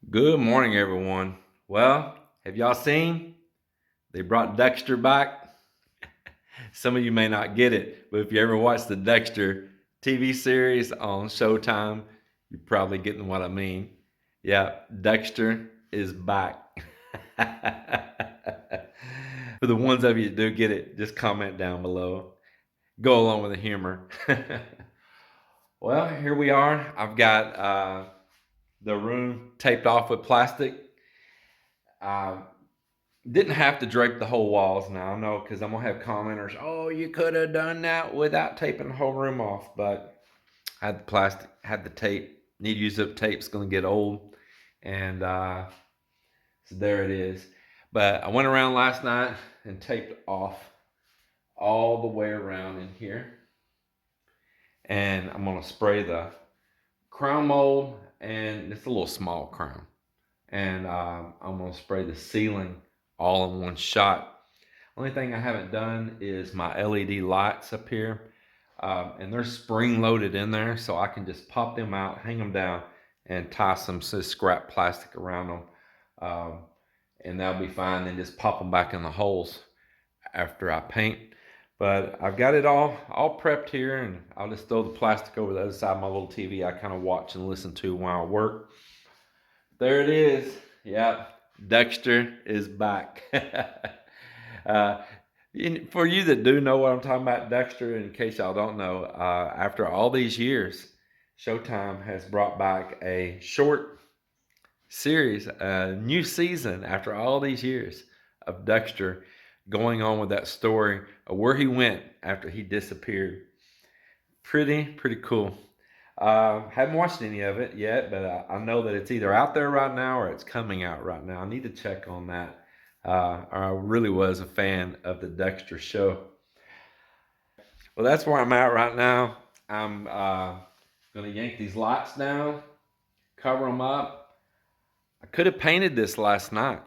Good morning, everyone. Well, have y'all seen? They brought Dexter back. Some of you may not get it, but if you ever watched the Dexter TV series on Showtime, you're probably getting what I mean. Yeah, Dexter is back. For the ones of you that do get it, just comment down below. Go along with the humor. Well, here we are. I've got the room taped off with plastic. Uh, Didn't have to drape the whole walls now, I know, because I'm gonna have commenters. Oh, you could have done that without taping the whole room off, but I had the plastic, had the tape. Need to use up tape's gonna get old, and so there it is. But I went around last night and taped off all the way around in here, and I'm gonna spray the crown mold, and it's a little small crown, and I'm gonna spray the ceiling all in one shot. Only thing I haven't done is my LED lights up here, and they're spring loaded in there, so I can just pop them out, hang them down, and tie some scrap plastic around them, and that'll be fine. Then just pop them back in the holes after I paint. But I've got it all prepped here, and I'll just throw the plastic over the other side of my little TV I kind of watch and listen to while I work. There it is. Yeah, Dexter is back. For you that do know what I'm talking about, Dexter, in case y'all don't know, after all these years, Showtime has brought back a short series, a new season after all these years of Dexter going on with that story of where he went after he disappeared. Pretty cool. Haven't watched any of it yet, but I know that it's either out there right now or it's coming out right now. I need to check on that. I really was a fan of the Dexter show. Well, that's where I'm at right now. I'm going to yank these lights down, cover them up. I could have painted this last night,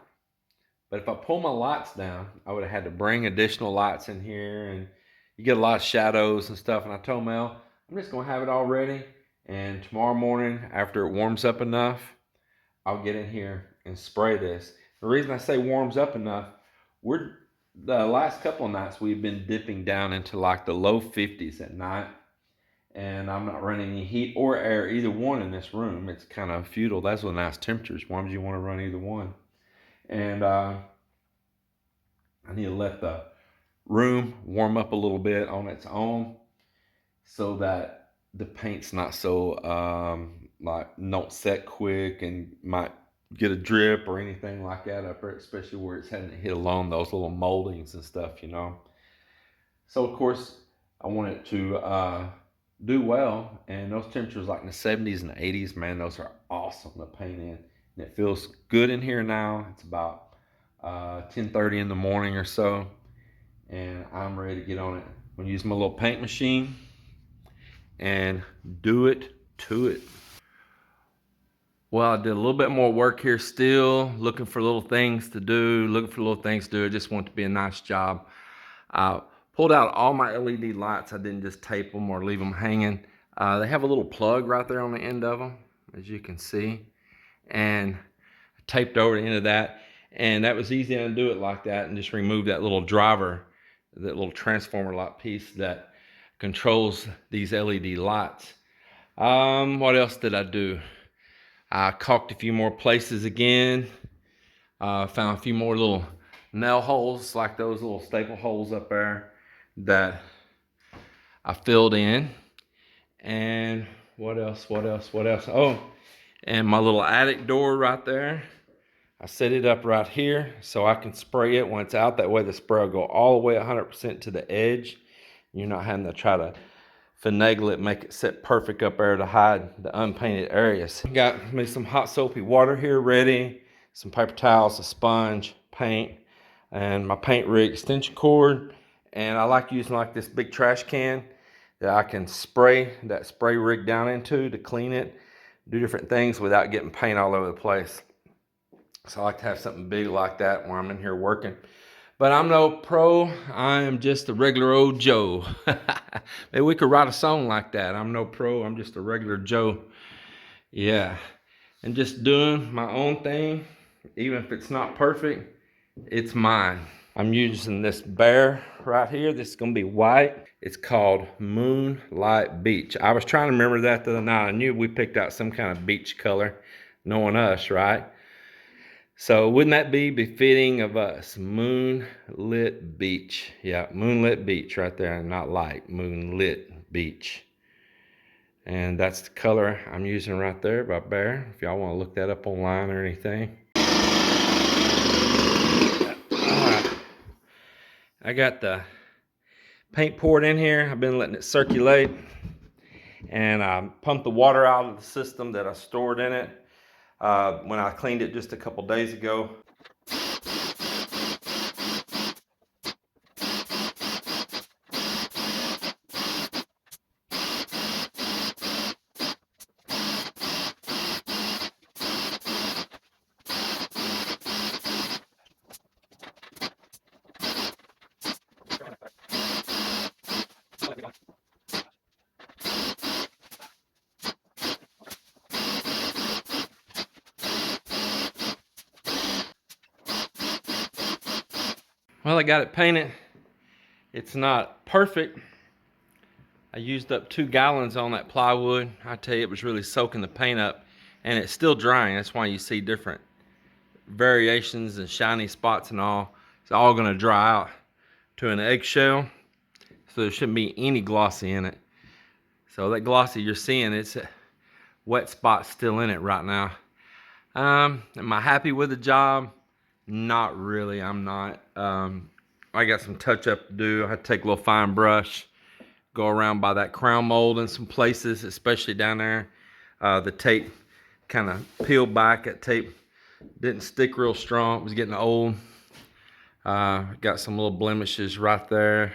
but if I pull my lights down, I would have had to bring additional lights in here, and you get a lot of shadows and stuff. And I told Mel, I'm just going to have it all ready, and tomorrow morning, after it warms up enough, I'll get in here and spray this. The reason I say warms up enough, the last couple of nights we've been dipping down into like the low 50s at night, and I'm not running any heat or air, either one, in this room. It's kind of futile. That's what nice temperatures. Why would you want to run either one? And I need to let the room warm up a little bit on its own, so that the paint's not so like don't set quick and might get a drip or anything like that up there, especially where it's hadn't hit along those little moldings and stuff, you know. So of course I want it to do well, and those temperatures like in the 70s and 80s, man, those are awesome to paint in, and it feels good in here now. It's about 10:30 in the morning or so, and I'm ready to get on it. I'm gonna use my little paint machine and do it to it. Well, I did a little bit more work here still, looking for little things to do, I just want it to be a nice job. I pulled out all my LED lights. I didn't just tape them or leave them hanging. They have a little plug right there on the end of them, as you can see. And I taped over the end of that. And that was easy to do it like that, and just remove that little driver, that little transformer like piece that controls these LED lights. What else did I do? I caulked a few more places again. Found a few more little nail holes, like those little staple holes up there, that I filled in. And what else? Oh, and my little attic door right there, I set it up right here so I can spray it when it's out. That way the spray will go all the way 100% to the edge. You're not having to try to finagle it, make it sit perfect up there to hide the unpainted areas. Got me some hot soapy water here ready, some paper towels, a sponge, paint, and my paint rig extension cord. And I like using like this big trash can that I can spray that spray rig down into to clean it, do different things without getting paint all over the place. So I like to have something big like that when I'm in here working. But I'm no pro. I am just a regular old Joe. Maybe we could write a song like that. I'm no pro. I'm just a regular Joe. Yeah. and just doing my own thing. Even if it's not perfect, it's mine. I'm using this bear right here. This is gonna be white. It's called Moonlight Beach. I was trying to remember that the other night. I knew we picked out some kind of beach color, knowing us, right? So wouldn't that be befitting of us? Moonlit beach. Yeah, moonlit beach right there, not light, moonlit beach. And that's the color I'm using right there by Bear. If y'all want to look that up online or anything. I got the paint poured in here. I've been letting it circulate. And I pumped the water out of the system that I stored in it when I cleaned it just a couple days ago. Well, I got it painted. It's not perfect. I used up 2 gallons on that plywood. I tell you, it was really soaking the paint up, and it's still drying. That's why you see different variations and shiny spots and all. It's all gonna dry out to an eggshell, so there shouldn't be any glossy in it. So that glossy you're seeing, it's a wet spot still in it right now. Am I happy with the job? Not really, I'm not. I got some touch up to do. I had to take a little fine brush, go around by that crown mold in some places, especially down there. The tape kind of peeled back. That tape didn't stick real strong. It was getting old. Got some little blemishes right there,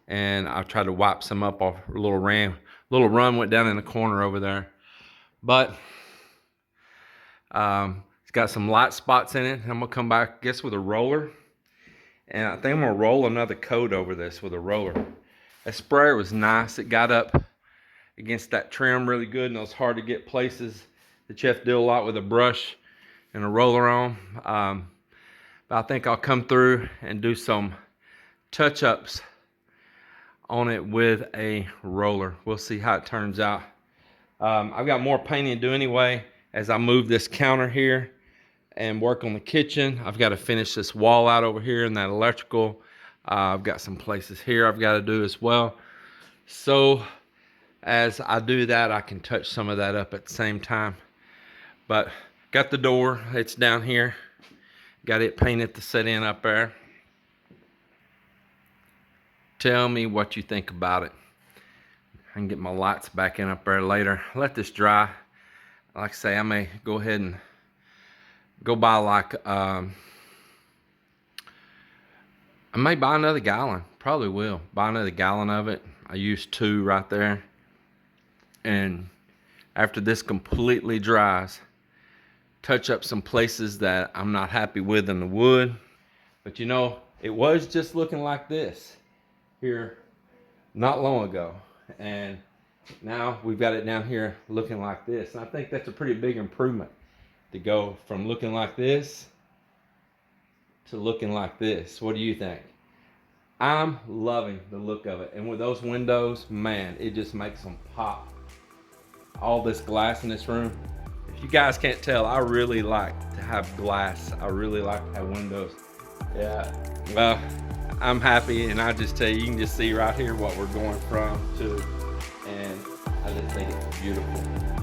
and I tried to wipe some up off a little run went down in the corner over there. But it's got some light spots in it. I'm gonna come back, I guess, with a roller, and I think I'm gonna roll another coat over this with a roller. That sprayer was nice. It got up against that trim really good, and it was hard to get places that you have to do a lot with a brush and a roller on. But I think I'll come through and do some touch-ups on it with a roller. We'll see how it turns out. I've got more painting to do anyway as I move this counter here and work on the kitchen. I've got to finish this wall out over here and that electrical. I've got some places here I've got to do as well. So as I do that, I can touch some of that up at the same time. But got the door, it's down here. Got it painted to set in up there. Tell me what you think about it. I can get my lights back in up there later. Let this dry. Like I say, I may go ahead and go buy like, I may buy another gallon. Probably will. Buy another gallon of it. I used 2 right there. And after this completely dries, touch up some places that I'm not happy with in the wood. But you know, it was just looking like this here not long ago. And now we've got it down here looking like this. And I think that's a pretty big improvement to go from looking like this to looking like this. What do you think? I'm loving the look of it. And with those windows, man, it just makes them pop. All this glass in this room. If you guys can't tell, I really like to have glass. I really like to have windows. Yeah, well, I'm happy, and I just tell you, you can just see right here what we're going from to, and I just think it's beautiful.